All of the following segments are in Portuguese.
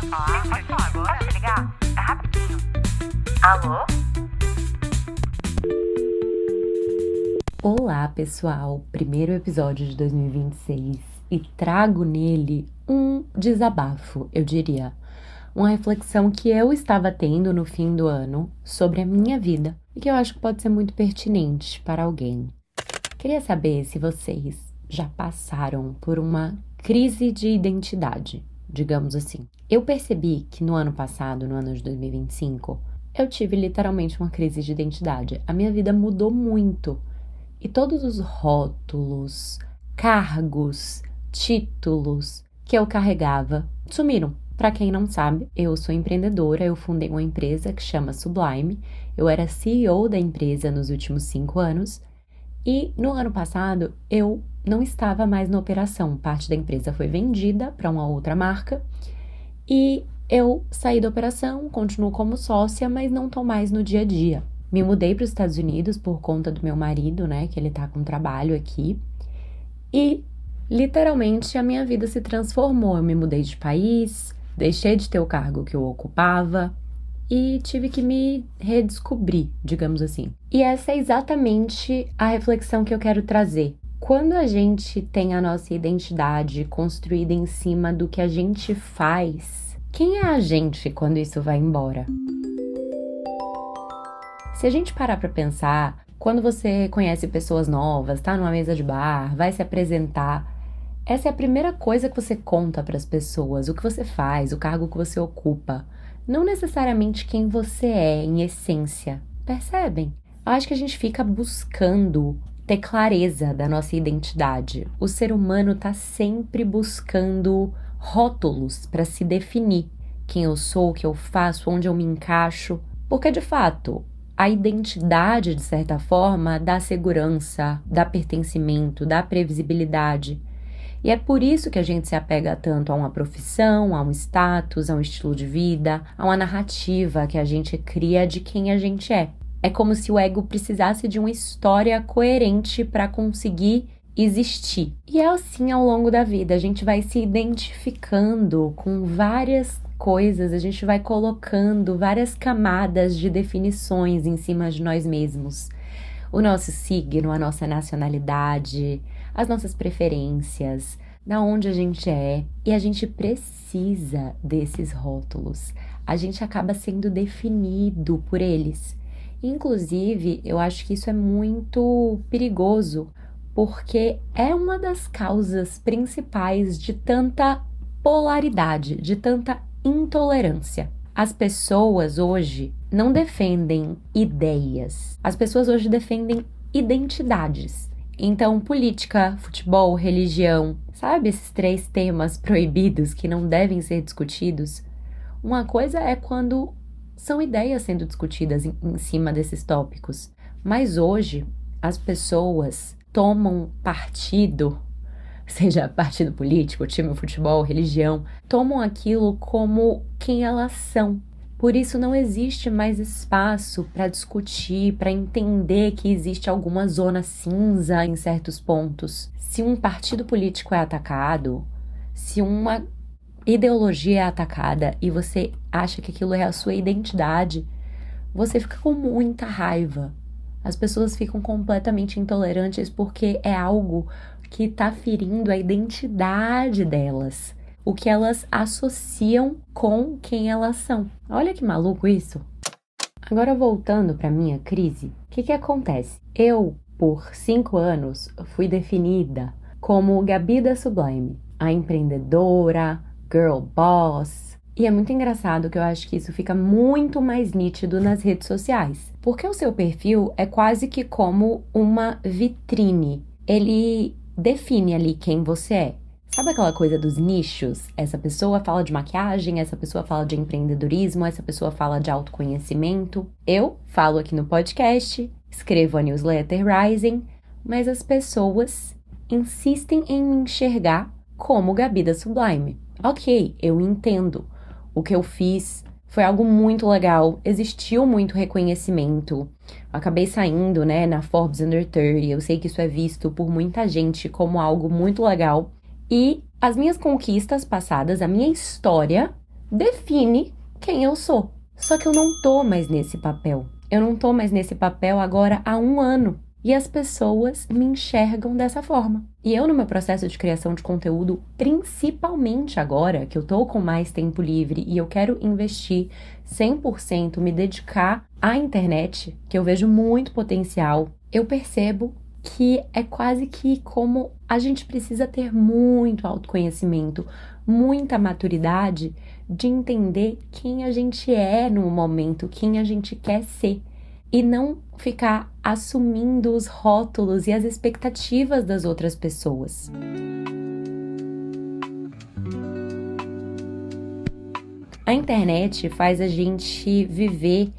querendo falar? Pode falar agora. Pode ligar? É rapidinho. Alô? Olá, pessoal! Primeiro episódio de 2026 e trago nele um desabafo, eu diria. Uma reflexão que eu estava tendo no fim do ano sobre a minha vida e que eu acho que pode ser muito pertinente para alguém. Queria saber se vocês já passaram por uma crise de identidade, digamos assim. Eu percebi que no ano passado, no ano de 2025, eu tive literalmente uma crise de identidade. A minha vida mudou muito. E todos os rótulos, cargos, títulos que eu carregava sumiram. Para quem não sabe, eu sou empreendedora, eu fundei uma empresa que chama Sublime. Eu era CEO da empresa nos últimos 5 anos e no ano passado eu não estava mais na operação. Parte da empresa foi vendida para uma outra marca e eu saí da operação, continuo como sócia, mas não estou mais no dia a dia. Me mudei para os Estados Unidos por conta do meu marido, né, que ele tá com trabalho aqui. E, literalmente, a minha vida se transformou. Eu me mudei de país, deixei de ter o cargo que eu ocupava e tive que me redescobrir, digamos assim. E essa é exatamente a reflexão que eu quero trazer. Quando a gente tem a nossa identidade construída em cima do que a gente faz, quem é a gente quando isso vai embora? Se a gente parar para pensar, quando você conhece pessoas novas, tá numa mesa de bar, vai se apresentar, essa é a primeira coisa que você conta para as pessoas, o que você faz, o cargo que você ocupa, não necessariamente quem você é em essência. Percebem? Eu acho que a gente fica buscando ter clareza da nossa identidade. O ser humano tá sempre buscando rótulos para se definir. Quem eu sou, o que eu faço, onde eu me encaixo. Porque, de fato, a identidade, de certa forma, dá segurança, dá pertencimento, dá previsibilidade. E é por isso que a gente se apega tanto a uma profissão, a um status, a um estilo de vida, a uma narrativa que a gente cria de quem a gente é. É como se o ego precisasse de uma história coerente para conseguir existir. E é assim ao longo da vida, a gente vai se identificando com várias coisas, a gente vai colocando várias camadas de definições em cima de nós mesmos. O nosso signo, a nossa nacionalidade, as nossas preferências, da onde a gente é, e a gente precisa desses rótulos. A gente acaba sendo definido por eles. Inclusive, eu acho que isso é muito perigoso, porque é uma das causas principais de tanta polaridade, de tanta intolerância. As pessoas hoje não defendem ideias. As pessoas hoje defendem identidades. Então, política, futebol, religião, sabe esses 3 temas proibidos que não devem ser discutidos? Uma coisa é quando são ideias sendo discutidas em cima desses tópicos. Mas hoje, as pessoas tomam partido, seja partido político, time, futebol, religião, tomam aquilo como quem elas são. Por isso não existe mais espaço para discutir, para entender que existe alguma zona cinza em certos pontos. Se um partido político é atacado, se uma ideologia é atacada e você acha que aquilo é a sua identidade, você fica com muita raiva. As pessoas ficam completamente intolerantes porque é algo que está ferindo a identidade delas, o que elas associam com quem elas são. Olha que maluco isso! Agora voltando para minha crise, o que acontece? Eu, por 5 anos, fui definida como Gabi da Sublime, a empreendedora, girl boss. E é muito engraçado que eu acho que isso fica muito mais nítido nas redes sociais, porque o seu perfil é quase que como uma vitrine. Ele define ali quem você é. Sabe aquela coisa dos nichos? Essa pessoa fala de maquiagem, essa pessoa fala de empreendedorismo, essa pessoa fala de autoconhecimento. Eu falo aqui no podcast, escrevo a newsletter Rising, mas as pessoas insistem em me enxergar como Gabi da Sublime. Ok, eu entendo. O que eu fiz foi algo muito legal, existiu muito reconhecimento. Eu acabei saindo, né, na Forbes Under 30, eu sei que isso é visto por muita gente como algo muito legal. E as minhas conquistas passadas, a minha história, define quem eu sou. Só que eu não tô mais nesse papel. Eu não tô mais nesse papel agora há 1 ano. E as pessoas me enxergam dessa forma. E eu, no meu processo de criação de conteúdo, principalmente agora que eu tô com mais tempo livre e eu quero investir 100%, me dedicar à internet, que eu vejo muito potencial, eu percebo que é quase que como a gente precisa ter muito autoconhecimento, muita maturidade de entender quem a gente é no momento, quem a gente quer ser. E não ficar assumindo os rótulos e as expectativas das outras pessoas. A internet faz a gente viver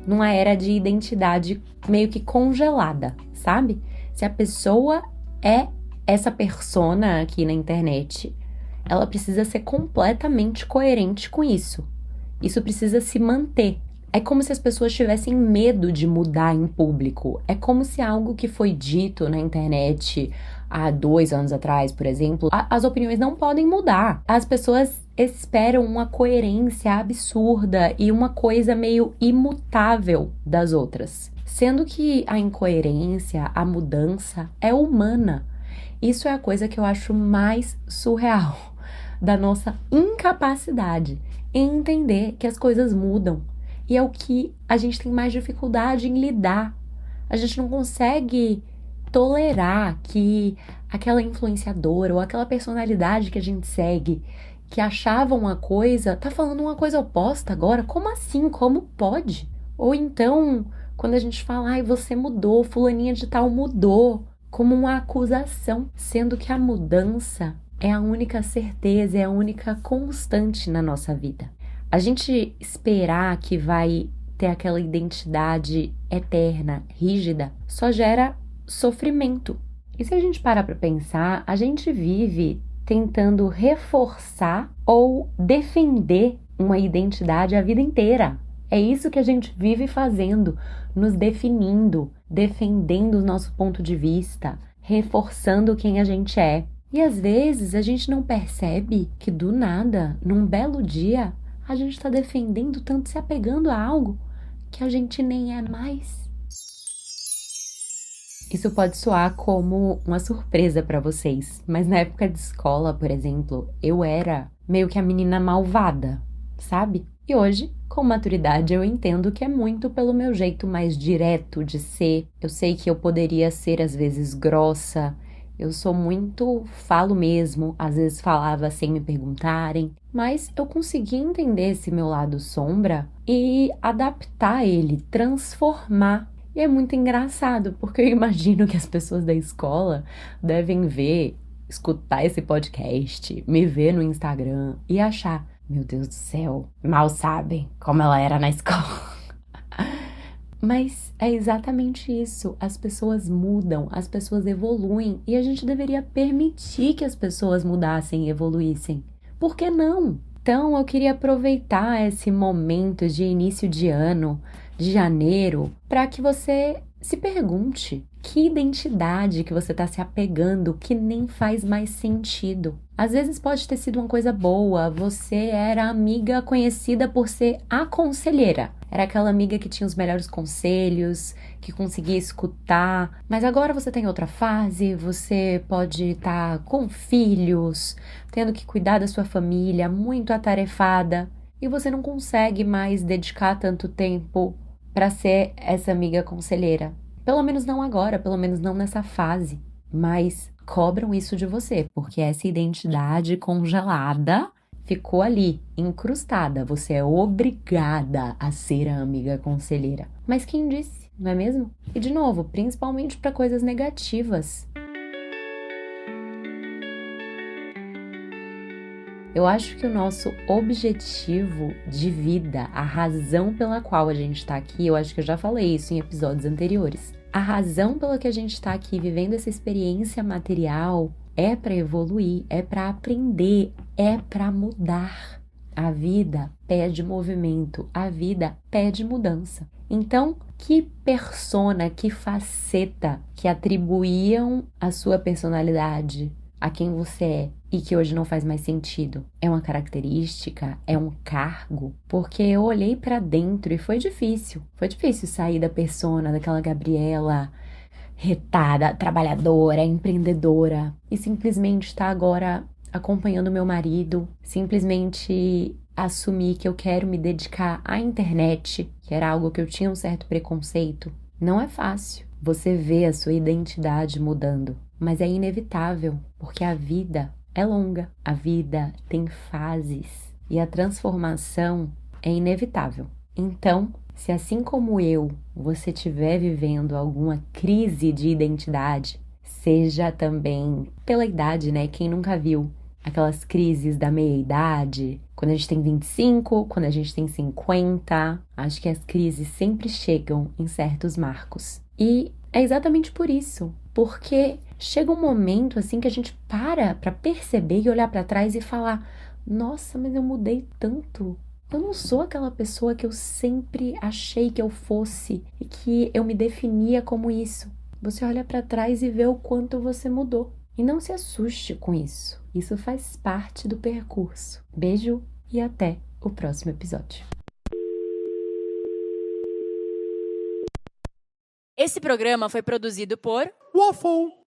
numa era de identidade meio que congelada, sabe? Se a pessoa é essa persona aqui na internet, ela precisa ser completamente coerente com isso. Isso precisa se manter. É como se as pessoas tivessem medo de mudar em público. É como se algo que foi dito na internet há 2 anos atrás, por exemplo, as opiniões não podem mudar. As pessoas esperam uma coerência absurda e uma coisa meio imutável das outras. Sendo que a incoerência, a mudança é humana. Isso é a coisa que eu acho mais surreal da nossa incapacidade em entender que as coisas mudam. E é o que a gente tem mais dificuldade em lidar. A gente não consegue tolerar que aquela influenciadora ou aquela personalidade que a gente segue, que achava uma coisa, tá falando uma coisa oposta agora. Como assim? Como pode? Ou então, quando a gente fala, ai, você mudou, fulaninha de tal mudou, como uma acusação, sendo que a mudança é a única certeza, é a única constante na nossa vida. A gente esperar que vai ter aquela identidade eterna, rígida, só gera sofrimento. E se a gente parar para pensar, a gente vive tentando reforçar ou defender uma identidade a vida inteira. É isso que a gente vive fazendo, nos definindo, defendendo o nosso ponto de vista, reforçando quem a gente é. E às vezes a gente não percebe que do nada, num belo dia, a gente está defendendo tanto, se apegando a algo que a gente nem é mais. Isso pode soar como uma surpresa para vocês, mas na época de escola, por exemplo, eu era meio que a menina malvada, sabe? E hoje, com maturidade, eu entendo que é muito pelo meu jeito mais direto de ser. Eu sei que eu poderia ser às vezes grossa. Eu sou muito, falo mesmo, às vezes falava sem me perguntarem, mas eu consegui entender esse meu lado sombra e adaptar ele, transformar. E é muito engraçado, porque eu imagino que as pessoas da escola devem ver, escutar esse podcast, me ver no Instagram e achar, meu Deus do céu, mal sabem como ela era na escola. Mas é exatamente isso, as pessoas mudam, as pessoas evoluem e a gente deveria permitir que as pessoas mudassem e evoluíssem. Por que não? Então eu queria aproveitar esse momento de início de ano, de janeiro, para que você se pergunte que identidade que você está se apegando que nem faz mais sentido. Às vezes pode ter sido uma coisa boa, você era amiga conhecida por ser a conselheira. Era aquela amiga que tinha os melhores conselhos, que conseguia escutar. Mas agora você tem outra fase, você pode estar com filhos, tendo que cuidar da sua família, muito atarefada. E você não consegue mais dedicar tanto tempo para ser essa amiga conselheira. Pelo menos não agora, pelo menos não nessa fase. Mas cobram isso de você, porque essa identidade congelada ficou ali, incrustada. Você é obrigada a ser a amiga conselheira. Mas quem disse, não é mesmo? E de novo, principalmente para coisas negativas. Eu acho que o nosso objetivo de vida, a razão pela qual a gente está aqui, eu acho que eu já falei isso em episódios anteriores. A razão pela que a gente está aqui vivendo essa experiência material é para evoluir, é para aprender, é para mudar. A vida pede movimento, a vida pede mudança. Então, que persona, que faceta que atribuíam a sua personalidade, a quem você é e que hoje não faz mais sentido? É uma característica? É um cargo? Porque eu olhei pra dentro e foi difícil. Foi difícil sair da persona daquela Gabriela retada, trabalhadora, empreendedora e simplesmente estar agora acompanhando meu marido, simplesmente assumir que eu quero me dedicar à internet, que era algo que eu tinha um certo preconceito. Não é fácil. Você vê a sua identidade mudando, mas é inevitável, porque a vida é longa, a vida tem fases e a transformação é inevitável. Então, se assim como eu, você estiver vivendo alguma crise de identidade, seja também pela idade, né? Quem nunca viu aquelas crises da meia-idade, quando a gente tem 25, quando a gente tem 50, acho que as crises sempre chegam em certos marcos. E é exatamente por isso, porque chega um momento assim que a gente para perceber e olhar para trás e falar: nossa, mas eu mudei tanto. Eu não sou aquela pessoa que eu sempre achei que eu fosse e que eu me definia como isso. Você olha para trás e vê o quanto você mudou. E não se assuste com isso. Isso faz parte do percurso. Beijo e até o próximo episódio. Esse programa foi produzido por Waffle.